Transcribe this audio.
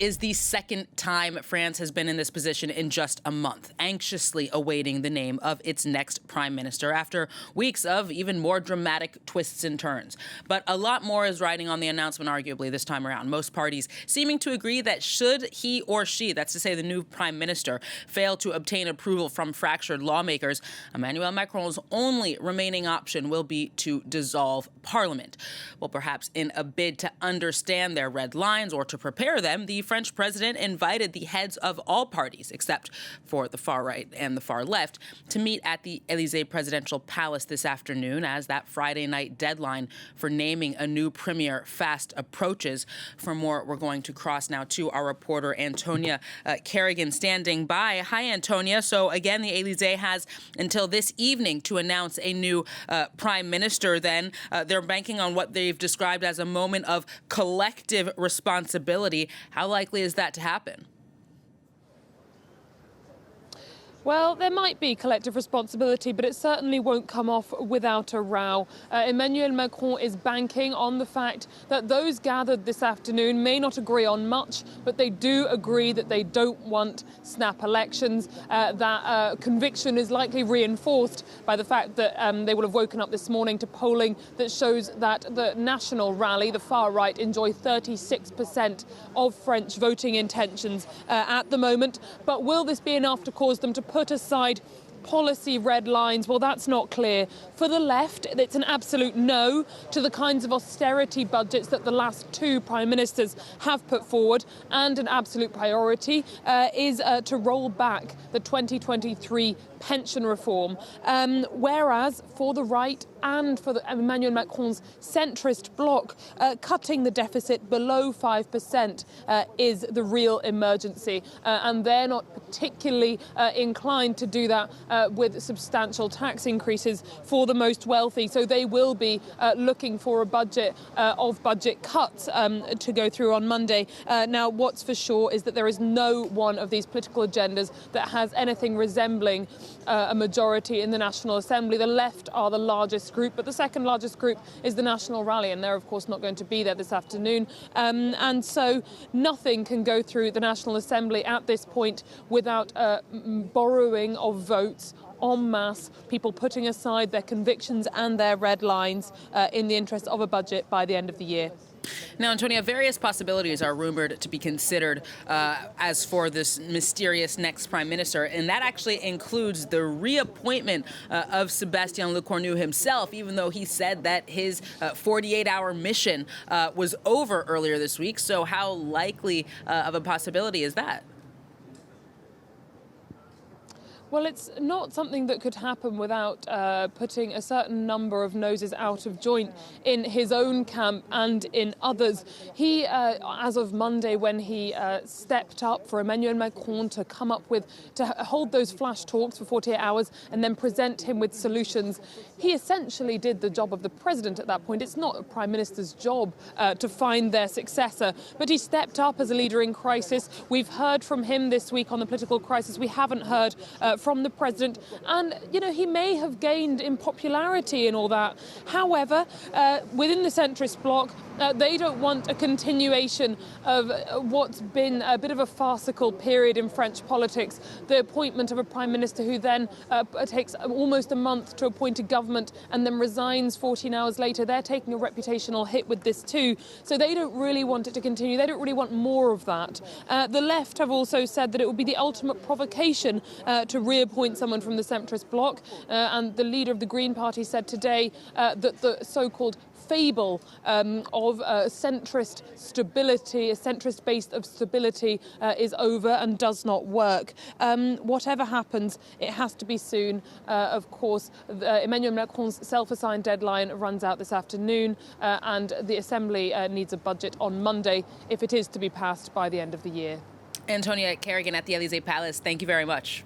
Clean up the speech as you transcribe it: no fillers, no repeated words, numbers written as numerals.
is the second time France has been in this position in just a month, anxiously awaiting the name of its next prime minister after weeks of even more dramatic twists and turns. But a lot more is riding on the announcement, arguably, this time around. Most parties seeming to agree that should he or she, that's to say the new prime minister, fail to obtain approval from fractured lawmakers, Emmanuel Macron's only remaining option will be to dissolve parliament. Well, perhaps in a bid to understand their red lines or to prepare them, the French president invited the heads of all parties, except for the far right and the far left, to meet at the Élysée presidential palace this afternoon as that Friday night deadline for naming a new premier fast approaches. For more, we're going to cross now to our reporter Antonia Kerrigan standing by. Hi, Antonia. So again, the Élysée has until this evening to announce a new prime minister. Then they're banking on what they've described as a moment of collective responsibility. How likely is that to happen? Well, there might be collective responsibility, but it certainly won't come off without a row. Emmanuel Macron is banking on the fact that those gathered this afternoon may not agree on much, but they do agree that they don't want snap elections. That conviction is likely reinforced by the fact that they will have woken up this morning to polling that shows that the National Rally, the far right, enjoy 36% of French voting intentions at the moment. But will this be enough to cause them to put aside policy red lines? Well, that's not clear. For the left, it's an absolute no to the kinds of austerity budgets that the last two prime ministers have put forward, and an absolute priority is to roll back the 2023 pension reform. Whereas for the right and for Emmanuel Macron's centrist bloc, cutting the deficit below 5% is the real emergency. And they're not particularly inclined to do that with substantial tax increases for the most wealthy. So they will be looking for a budget of budget cuts to go through on Monday. Now, what's for sure is that there is no one of these political agendas that has anything resembling a majority in the National Assembly. The left are the largest group, but the second largest group is the National Rally, and they're, of course, not going to be there this afternoon. And so nothing can go through the National Assembly at this point without borrowing of votes en masse, people putting aside their convictions and their red lines in the interest of a budget by the end of the year. Now, Antonia, various possibilities are rumored to be considered as for this mysterious next prime minister, and that actually includes the reappointment of Sébastien Lecornu himself, even though he said that his 48-hour mission was over earlier this week. So how likely of a possibility is that? Well, it's not something that could happen without putting a certain number of noses out of joint in his own camp and in others. He, as of Monday, when he stepped up for Emmanuel Macron to come up with, to hold those flash talks for 48 hours and then present him with solutions, he essentially did the job of the president at that point. It's not a prime minister's job to find their successor, but he stepped up as a leader in crisis. We've heard from him this week on the political crisis. We haven't heard from the president, and he may have gained in popularity and all that. However, within the centrist bloc, they don't want a continuation of what's been a bit of a farcical period in French politics. The appointment of a prime minister who then takes almost a month to appoint a government and then resigns 14 hours later. They're taking a reputational hit with this too. So they don't really want it to continue. They don't really want more of that. The left have also said that it would be the ultimate provocation to reappoint someone from the centrist bloc. And the leader of the Green Party said today that the so-called fable of centrist stability, a centrist base of stability is over and does not work. Whatever happens, it has to be soon. Of course, Emmanuel Macron's self-assigned deadline runs out this afternoon, and the Assembly needs a budget on Monday if it is to be passed by the end of the year. Antonia Kerrigan at the Élysée Palace, thank you very much.